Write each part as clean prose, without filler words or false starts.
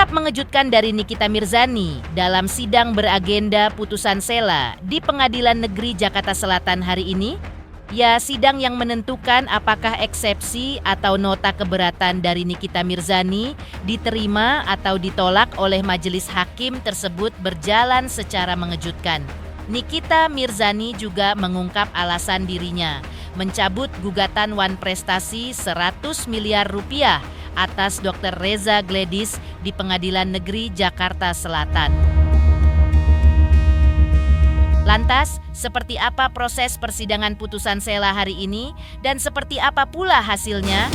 Sikap mengejutkan dari Nikita Mirzani dalam sidang beragenda putusan sela di Pengadilan Negeri Jakarta Selatan hari ini. Ya, sidang yang menentukan apakah eksepsi atau nota keberatan dari Nikita Mirzani diterima atau ditolak oleh majelis hakim tersebut berjalan secara mengejutkan. Nikita Mirzani juga mengungkap alasan dirinya mencabut gugatan Wan Prestasi 100 miliar rupiah atas Dr. Reza Gledis di Pengadilan Negeri Jakarta Selatan. Lantas, seperti apa proses persidangan putusan sela hari ini dan seperti apa pula hasilnya?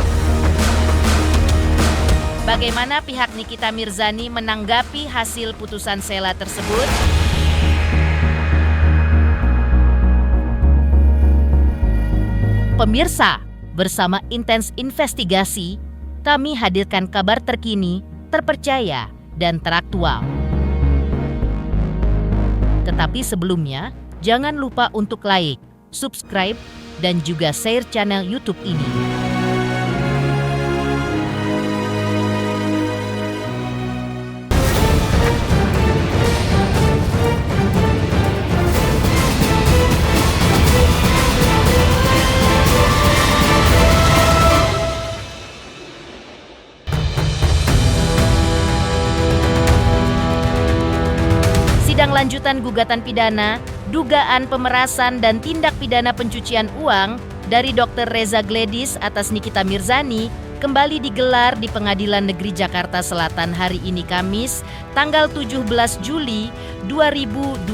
Bagaimana pihak Nikita Mirzani menanggapi hasil putusan sela tersebut? Pemirsa, bersama Intens Investigasi, kami hadirkan kabar terkini, terpercaya, dan teraktual. Tetapi sebelumnya, jangan lupa untuk like, subscribe, dan juga share channel YouTube ini. Sidang lanjutan gugatan pidana, dugaan pemerasan dan tindak pidana pencucian uang dari Dr. Reza Gledis atas Nikita Mirzani kembali digelar di Pengadilan Negeri Jakarta Selatan hari ini Kamis, tanggal 17 Juli 2025.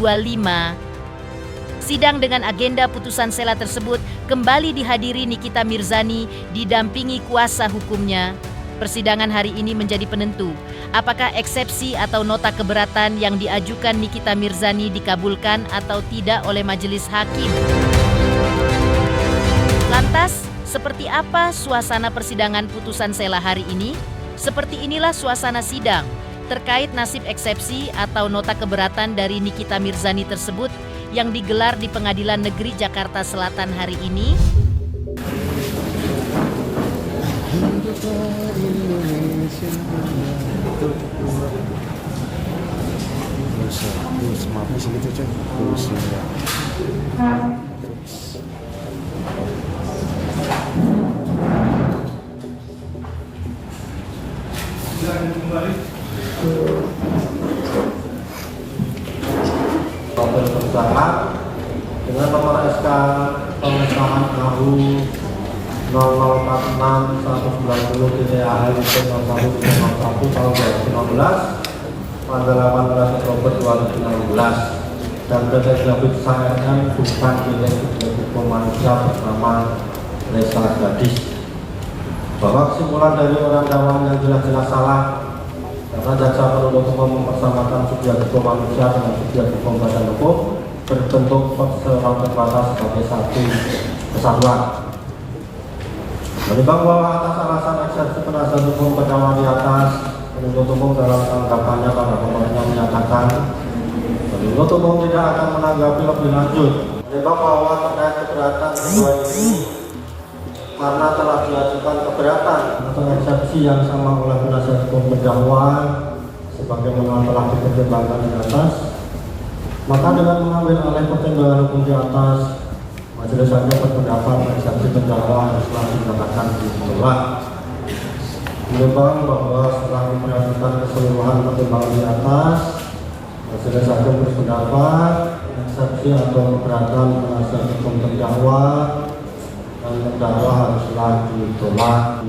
Sidang dengan agenda putusan sela tersebut kembali dihadiri Nikita Mirzani didampingi kuasa hukumnya. Persidangan hari ini menjadi penentu apakah eksepsi atau nota keberatan yang diajukan Nikita Mirzani dikabulkan atau tidak oleh majelis hakim. Lantas, seperti apa suasana persidangan putusan sela hari ini? Seperti inilah suasana sidang terkait nasib eksepsi atau nota keberatan dari Nikita Mirzani tersebut yang digelar di Pengadilan Negeri Jakarta Selatan hari ini. Novel persidangan dengan nomor SK pengesahan AU 0046 190 TAH 01 tahun 2016 tanggal 18 Oktober 2016 dan PT Grafik SRM bukan milik Hukum Manusia bersama Reza Gledis, bahwa kesimpulan dari orang dakwaan yang jelas-jelas salah karena jaksa penuntut umum mempersamakan subjek hukum manusia dengan subjek hukum badan hukum berbentuk perseroan terbatas sebagai satu kesatuan. Menimbang bahwa atas alasan eksepsi penasihat hukum terdakwa di atas, penuntut umum dalam tanggapannya pada pokoknya menyatakan penuntut umum tidak akan menanggapi lebih lanjut. Menimbang bahwa terkait keberatan kedua ini karena telah diajukan keberatan atau eksepsi yang sama oleh penasihat hukum terdakwa sebagaimana telah dipertimbangkan di atas, maka dengan mengambil alih pertimbangan hukum di atas, majelis hakim berpendapat eksepsi terdakwa haruslah dinyatakan ditolak. Menimbang bahwa setelah memperhatikan keseluruhan pertimbangan di atas, majelis hakim berpendapat eksepsi atau keberatan penasihat hukum terdakwa dan terdakwa haruslah ditolak.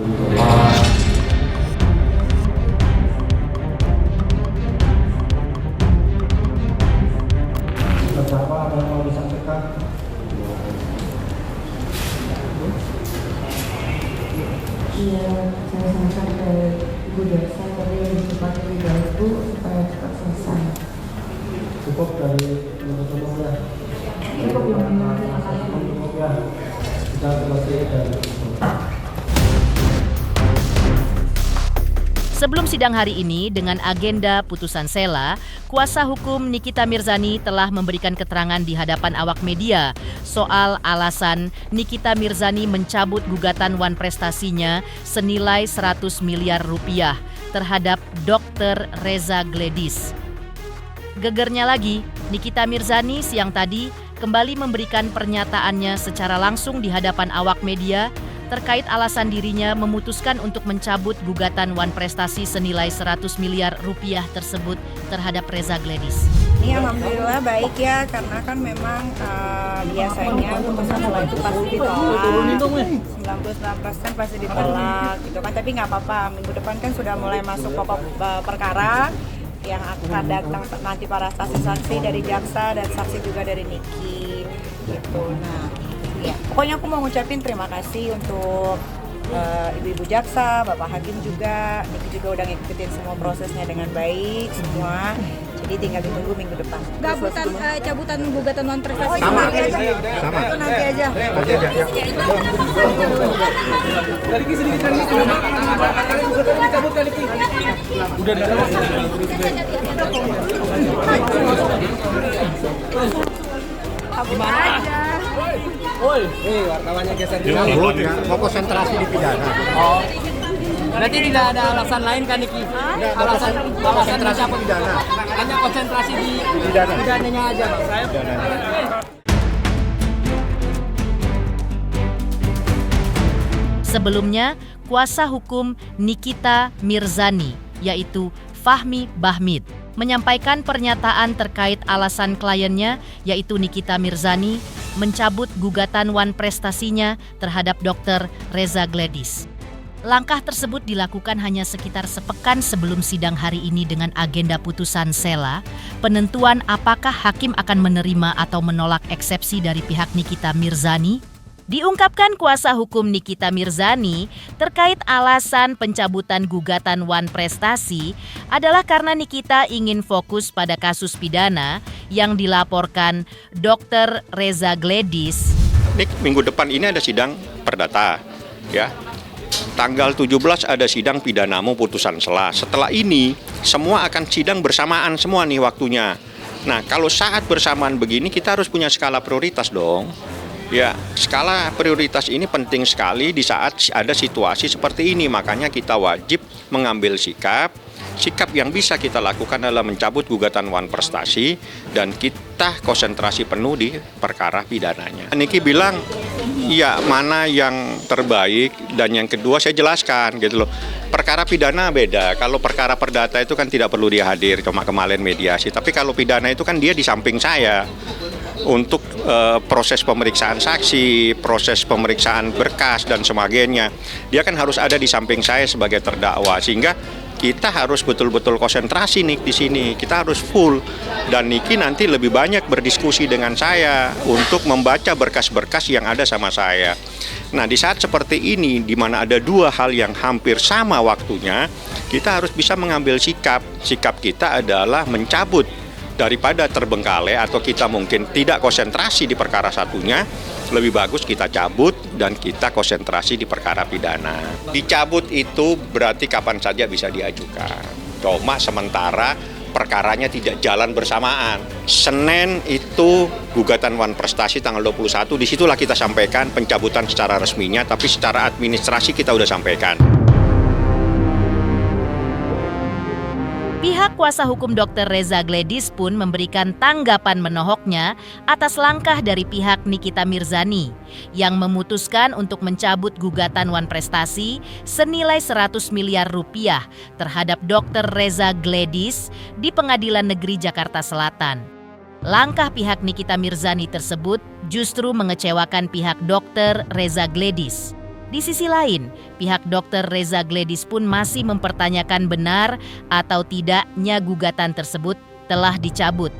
Terdakwa ada yang mau disampaikan? Iya, saya sampaikan ke Ibu Jaksa tadi lebih cepat lebih baik Bu supaya cepat selesai. Cukup dari penuntut umum ya? Cukup yang menyampaikan. Cukup ya? Kita selesai dari Sebelum sidang hari ini dengan agenda putusan sela, kuasa hukum Nikita Mirzani telah memberikan keterangan di hadapan awak media soal alasan Nikita Mirzani mencabut gugatan Wan Prestasinya senilai 100 miliar rupiah terhadap Dr. Reza Gledis. Gegernya lagi, Nikita Mirzani siang tadi kembali memberikan pernyataannya secara langsung di hadapan awak media terkait alasan dirinya memutuskan untuk mencabut gugatan Wan Prestasi senilai 100 miliar rupiah tersebut terhadap Reza Gledis. Ini alhamdulillah baik ya, karena kan memang biasanya putusan selah itu pasti ditolak, 99% pasti ditolak gitu kan, tapi nggak apa-apa, minggu depan kan sudah mulai masuk pokok perkara yang akan datang nanti para saksi-saksi dari jaksa dan saksi juga dari Niki gitu. Nah, ya pokoknya aku mau ngucapin terima kasih untuk ibu-ibu jaksa, bapak hakim juga, Niki juga udah ngikutin semua prosesnya dengan baik semua. Jadi tinggal ditunggu minggu depan. Cabutan gugatan Wan Prestasi. Sama. Itu nanti aja. Wartawannya geser Mau konsentrasi di pidana. Oh. Berarti tidak ada alasan lain kan Niki? Alasan konsentrasi apa pidana? Hanya konsentrasi di pidananya aja, Bang. Sebelumnya, kuasa hukum Nikita Mirzani, yaitu Fahmi Bahmid, menyampaikan pernyataan terkait alasan kliennya, yaitu Nikita Mirzani, mencabut gugatan Wan Prestasinya terhadap Dr. Reza Gledis. Langkah tersebut dilakukan hanya sekitar sepekan sebelum sidang hari ini dengan agenda putusan sela, penentuan apakah hakim akan menerima atau menolak eksepsi dari pihak Nikita Mirzani. Diungkapkan kuasa hukum Nikita Mirzani terkait alasan pencabutan gugatan Wan Prestasi adalah karena Nikita ingin fokus pada kasus pidana yang dilaporkan Dr. Reza Gledis. Minggu depan ini ada sidang perdata, ya. Tanggal 17 ada sidang pidanamu putusan sela. Setelah ini semua akan sidang bersamaan semua nih waktunya. Nah, kalau saat bersamaan begini kita harus punya skala prioritas dong. Ya, skala prioritas ini penting sekali di saat ada situasi seperti ini. Makanya kita wajib mengambil sikap. Sikap yang bisa kita lakukan adalah mencabut gugatan Wan Prestasi dan kita konsentrasi penuh di perkara pidananya. Niki bilang, ya mana yang terbaik, dan yang kedua saya jelaskan gitu loh. Perkara pidana beda. Kalau perkara perdata itu kan tidak perlu dia hadir, cuma kemarin mediasi. Tapi kalau pidana itu kan dia di samping saya untuk proses pemeriksaan saksi, proses pemeriksaan berkas dan sebagainya. Dia kan harus ada di samping saya sebagai terdakwa, sehingga kita harus betul-betul konsentrasi nih di sini. Kita harus full, dan Niki nanti lebih banyak berdiskusi dengan saya untuk membaca berkas-berkas yang ada sama saya. Nah, di saat seperti ini di mana ada dua hal yang hampir sama waktunya, kita harus bisa mengambil sikap. Sikap kita adalah mencabut daripada terbengkalai atau kita mungkin tidak konsentrasi di perkara satunya. Lebih bagus kita cabut dan kita konsentrasi di perkara pidana. Dicabut itu berarti kapan saja bisa diajukan. Cuma sementara perkaranya tidak jalan bersamaan. Senin itu gugatan Wan Prestasi tanggal 21, disitulah kita sampaikan pencabutan secara resminya, tapi secara administrasi kita udah sampaikan. Pihak kuasa hukum Dr. Reza Gledis pun memberikan tanggapan menohoknya atas langkah dari pihak Nikita Mirzani yang memutuskan untuk mencabut gugatan Wan Prestasi senilai 100 miliar rupiah terhadap Dr. Reza Gledis di Pengadilan Negeri Jakarta Selatan. Langkah pihak Nikita Mirzani tersebut justru mengecewakan pihak Dr. Reza Gledis. Di sisi lain, pihak Dr. Reza Gledis pun masih mempertanyakan benar atau tidaknya gugatan tersebut telah dicabut.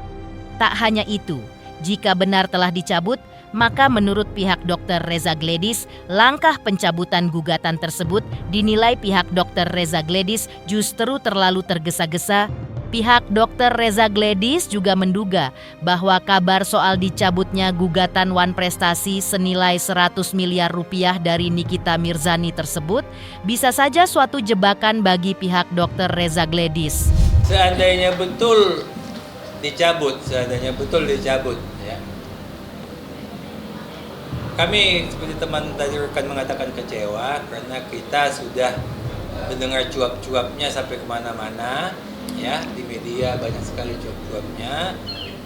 Tak hanya itu, jika benar telah dicabut, maka menurut pihak Dr. Reza Gledis, langkah pencabutan gugatan tersebut dinilai pihak Dr. Reza Gledis justru terlalu tergesa-gesa. Pihak Dr. Reza Gledis juga menduga bahwa kabar soal dicabutnya gugatan Wan Prestasi senilai 100 miliar rupiah dari Nikita Mirzani tersebut bisa saja suatu jebakan bagi pihak Dr. Reza Gledis. Seandainya betul dicabut, ya. Kami seperti teman tadi rekan mengatakan kecewa karena kita sudah mendengar cuap-cuapnya sampai kemana-mana, ya di media banyak sekali cuap-cuapnya.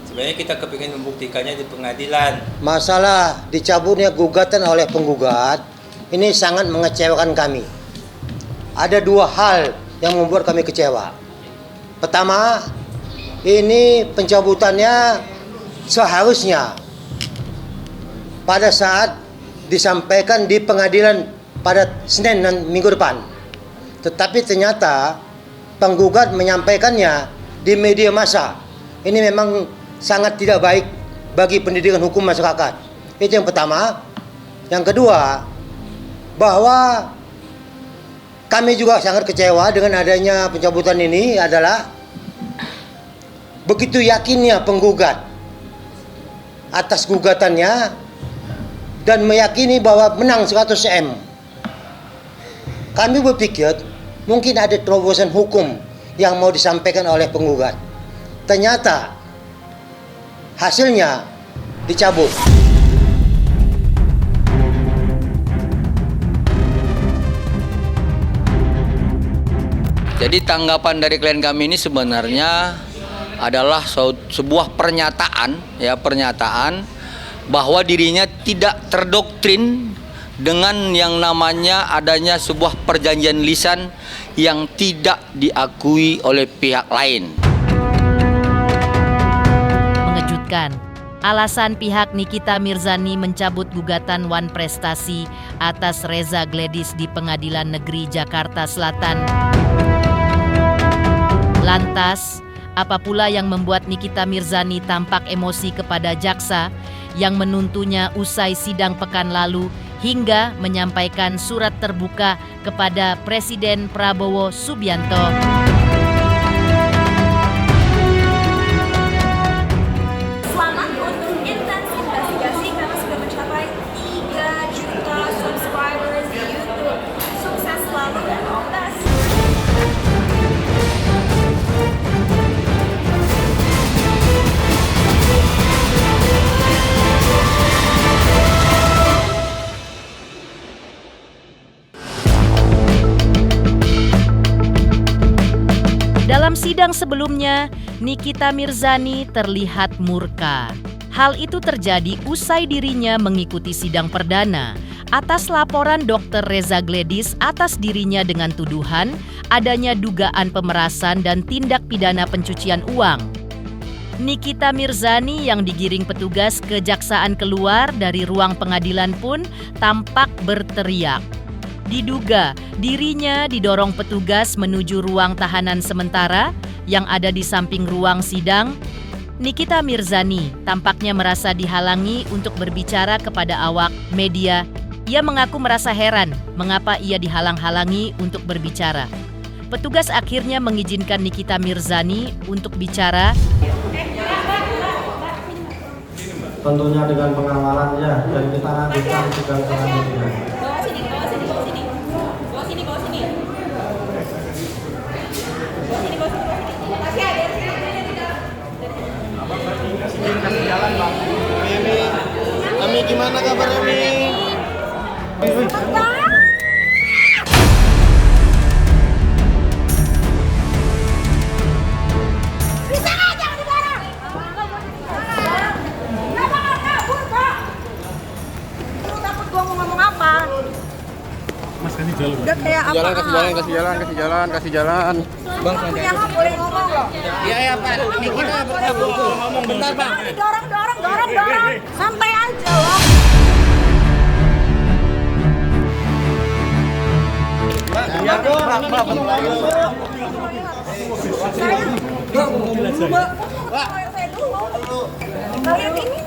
Sebenarnya kita kepingin membuktikannya di pengadilan. Masalah dicabutnya gugatan oleh penggugat ini sangat mengecewakan kami. Ada dua hal yang membuat kami kecewa. Pertama, ini pencabutannya seharusnya pada saat disampaikan di pengadilan pada Senin dan minggu depan. Tetapi ternyata penggugat menyampaikannya di media massa. Ini memang sangat tidak baik bagi pendidikan hukum masyarakat. Itu yang pertama. Yang kedua, bahwa kami juga sangat kecewa dengan adanya pencabutan ini adalah begitu yakinnya penggugat atas gugatannya dan meyakini bahwa menang 100 M. Kami berpikir mungkin ada terobosan hukum yang mau disampaikan oleh penggugat. Ternyata hasilnya dicabut. Jadi tanggapan dari klien kami ini sebenarnya adalah sebuah pernyataan bahwa dirinya tidak terdoktrin dengan yang namanya adanya sebuah perjanjian lisan yang tidak diakui oleh pihak lain. Mengejutkan, alasan pihak Nikita Mirzani mencabut gugatan Wan Prestasi atas Reza Gledis di Pengadilan Negeri Jakarta Selatan. Lantas, apa pula yang membuat Nikita Mirzani tampak emosi kepada jaksa yang menuntunya usai sidang pekan lalu hingga menyampaikan surat terbuka kepada Presiden Prabowo Subianto? Selamat untuk intens investigasi karena sudah mencapai 3 juta subscribers di YouTube. Sukses selalu dan all the best. Dalam sidang sebelumnya, Nikita Mirzani terlihat murka. Hal itu terjadi usai dirinya mengikuti sidang perdana atas laporan Dr. Reza Gledis atas dirinya dengan tuduhan adanya dugaan pemerasan dan tindak pidana pencucian uang. Nikita Mirzani yang digiring petugas kejaksaan keluar dari ruang pengadilan pun tampak berteriak. Diduga dirinya didorong petugas menuju ruang tahanan sementara yang ada di samping ruang sidang. Nikita Mirzani tampaknya merasa dihalangi untuk berbicara kepada awak media. Ia mengaku merasa heran mengapa ia dihalang-halangi untuk berbicara. Petugas akhirnya mengizinkan Nikita Mirzani untuk bicara. Tentunya dengan pengawalannya dan kita lanjutkan sidang selanjutnya. Ami gimana kabar Ami? Bisa nggak jangan dibarang? Kenapa nggak kabur, Pak? Lu takut gua mau ngomong apa? Mas kasih jalan. Udah kayak apa? Kasih jalan. Bang, punya hak boleh ngomong loh. Iya Pak, ini kita ngomong bentar Pak. Dorong. Santai aja loh. Kalian ini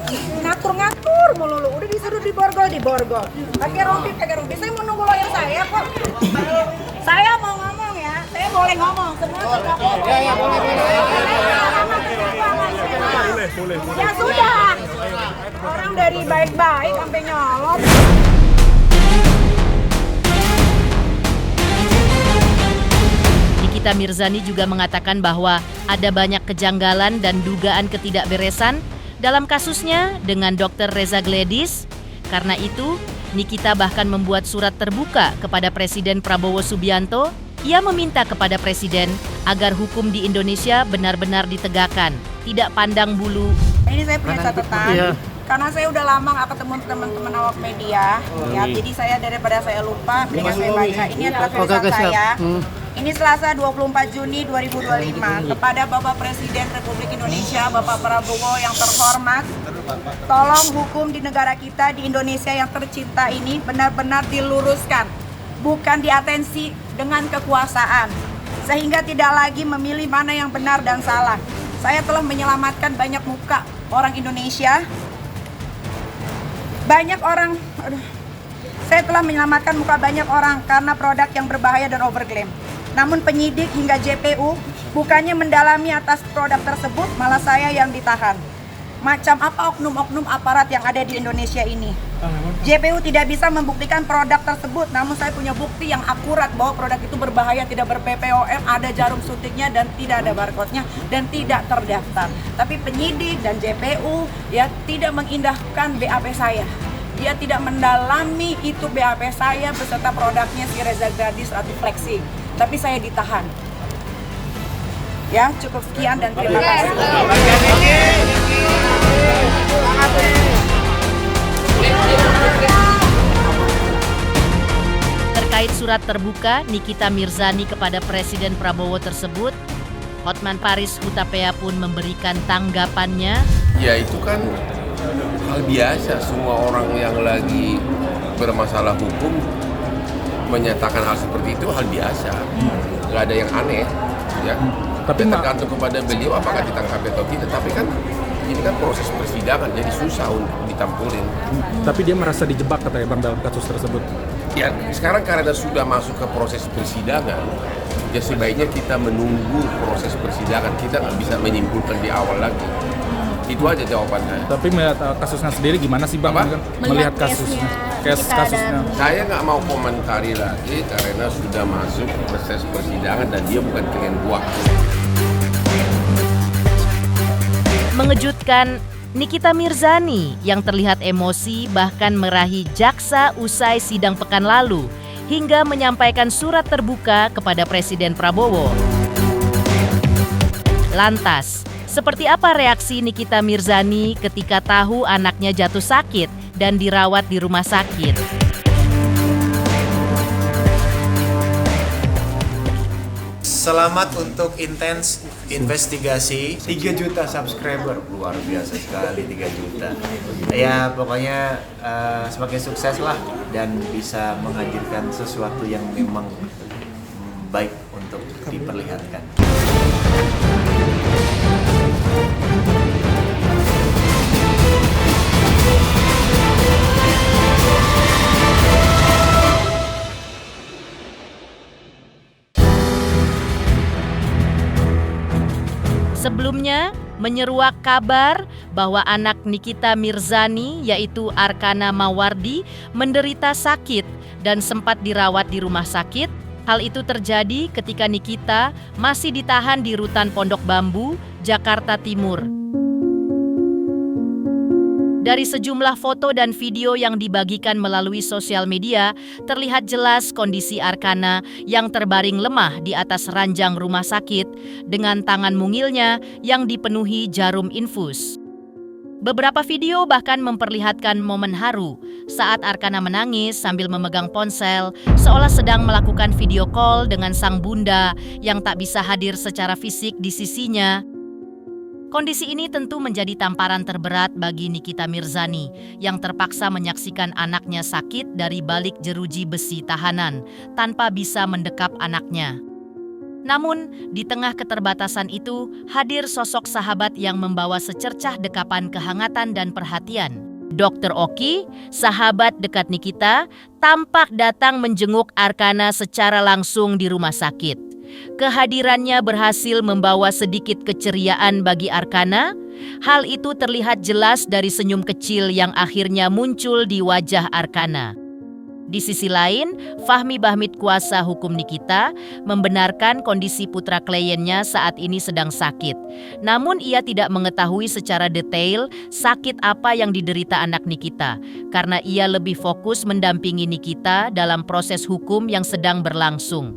ngatur-ngatur mulu lu. Udah disuruh diborgol. Pakai rompi. Saya mau nunggu lawyer saya kok. Saya mau ngomong ya. Saya boleh ngomong. Semua boleh. Ya sudah. Orang dari baik-baik sampai nyolot. Nikita Mirzani juga mengatakan bahwa ada banyak kejanggalan dan dugaan ketidakberesan dalam kasusnya dengan Dr. Reza Gledis. Karena itu, Nikita bahkan membuat surat terbuka kepada Presiden Prabowo Subianto Ia meminta kepada Presiden agar hukum di Indonesia benar-benar ditegakkan, tidak pandang bulu. Ini saya punya catatan, karena saya udah lama nggak ketemu teman-teman awak media, ya. Jadi saya daripada saya lupa, mendingan saya baca. Ini adalah tulisan saya. Ini Selasa 24 Juni 2025 kepada Bapak Presiden Republik Indonesia, Bapak Prabowo yang terhormat. Tolong hukum di negara kita, di Indonesia yang tercinta ini benar-benar diluruskan, bukan diatensi dengan kekuasaan, sehingga tidak lagi memilih mana yang benar dan salah. Saya telah menyelamatkan banyak muka orang Indonesia. Saya telah menyelamatkan muka banyak orang karena produk yang berbahaya dan overklaim. Namun penyidik hingga JPU bukannya mendalami atas produk tersebut, malah saya yang ditahan. Macam apa oknum-oknum aparat yang ada di Indonesia ini? JPU tidak bisa membuktikan produk tersebut, namun saya punya bukti yang akurat bahwa produk itu berbahaya, tidak ber-PPOM, ada jarum suntiknya dan tidak ada barcode-nya dan tidak terdaftar. Tapi penyidik dan JPU ya tidak mengindahkan BAP saya. Dia tidak mendalami itu BAP saya beserta produknya si Reza Gradis Ratu Flexi. Tapi saya ditahan. Ya, cukup sekian dan terima kasih. Terkait surat terbuka Nikita Mirzani kepada Presiden Prabowo tersebut, Hotman Paris Hutapea pun memberikan tanggapannya. Ya itu kan hal biasa, semua orang yang lagi bermasalah hukum menyatakan hal seperti itu hal biasa, nggak ada yang aneh, ya. Tapi tergantung kepada beliau apakah ditangkap atau tidak. Tapi kan ini kan proses persidangan, jadi susah untuk ditampulin. Tapi dia merasa dijebak katanya Bang dalam kasus tersebut. Ya sekarang karena sudah masuk ke proses persidangan, ya sebaiknya kita menunggu proses persidangan. Kita nggak bisa menyimpulkan di awal lagi. Itu aja jawaban saya. Tapi melihat kasusnya sendiri gimana sih Bang? Melihat kasusnya. Saya nggak mau komentari lagi karena sudah masuk proses persidangan dan dia bukan pengen buah. Mengejutkan, Nikita Mirzani yang terlihat emosi bahkan merahi jaksa usai sidang pekan lalu hingga menyampaikan surat terbuka kepada Presiden Prabowo. Lantas, seperti apa reaksi Nikita Mirzani ketika tahu anaknya jatuh sakit dan dirawat di rumah sakit? Selamat untuk intens investigasi 3 juta subscriber, luar biasa sekali 3 juta. Ya pokoknya semakin sukses lah dan bisa menghadirkan sesuatu yang memang baik untuk diperlihatkan. Sebelumnya, menyeruak kabar bahwa anak Nikita Mirzani yaitu Arkana Mawardi menderita sakit dan sempat dirawat di rumah sakit. Hal itu terjadi ketika Nikita masih ditahan di Rutan Pondok Bambu, Jakarta Timur. Dari sejumlah foto dan video yang dibagikan melalui sosial media, terlihat jelas kondisi Arkana yang terbaring lemah di atas ranjang rumah sakit dengan tangan mungilnya yang dipenuhi jarum infus. Beberapa video bahkan memperlihatkan momen haru saat Arkana menangis sambil memegang ponsel seolah sedang melakukan video call dengan sang bunda yang tak bisa hadir secara fisik di sisinya. Kondisi ini tentu menjadi tamparan terberat bagi Nikita Mirzani yang terpaksa menyaksikan anaknya sakit dari balik jeruji besi tahanan tanpa bisa mendekap anaknya. Namun, di tengah keterbatasan itu, hadir sosok sahabat yang membawa secercah dekapan kehangatan dan perhatian. Dr. Oki, sahabat dekat Nikita, tampak datang menjenguk Arkana secara langsung di rumah sakit. Kehadirannya berhasil membawa sedikit keceriaan bagi Arkana. Hal itu terlihat jelas dari senyum kecil yang akhirnya muncul di wajah Arkana. Di sisi lain, Fahmi Bahmid kuasa hukum Nikita membenarkan kondisi putra kliennya saat ini sedang sakit. Namun ia tidak mengetahui secara detail sakit apa yang diderita anak Nikita karena ia lebih fokus mendampingi Nikita dalam proses hukum yang sedang berlangsung.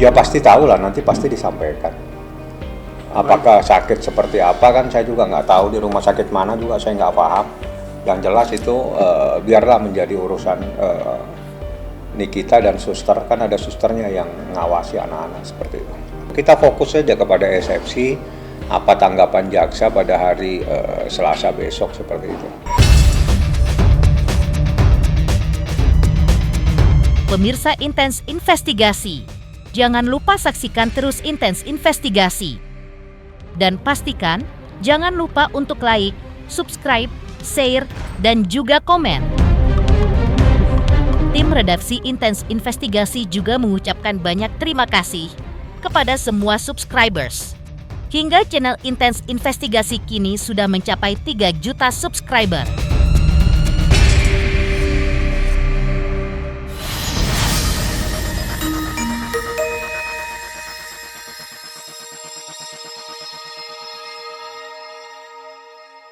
Ya pasti tahu lah, nanti pasti disampaikan. Apakah sakit seperti apa kan saya juga nggak tahu, di rumah sakit mana juga saya nggak paham. Yang jelas itu biarlah menjadi urusan Nikita dan suster, kan ada susternya yang ngawasi anak-anak seperti itu. Kita fokus saja kepada eksepsi, apa tanggapan jaksa pada hari Selasa besok seperti itu. Pemirsa Intens Investigasi, jangan lupa saksikan terus Intens Investigasi. Dan pastikan jangan lupa untuk like, subscribe, share, dan juga komen. Tim redaksi Intens Investigasi juga mengucapkan banyak terima kasih kepada semua subscribers. Hingga channel Intens Investigasi kini sudah mencapai 3 juta subscriber.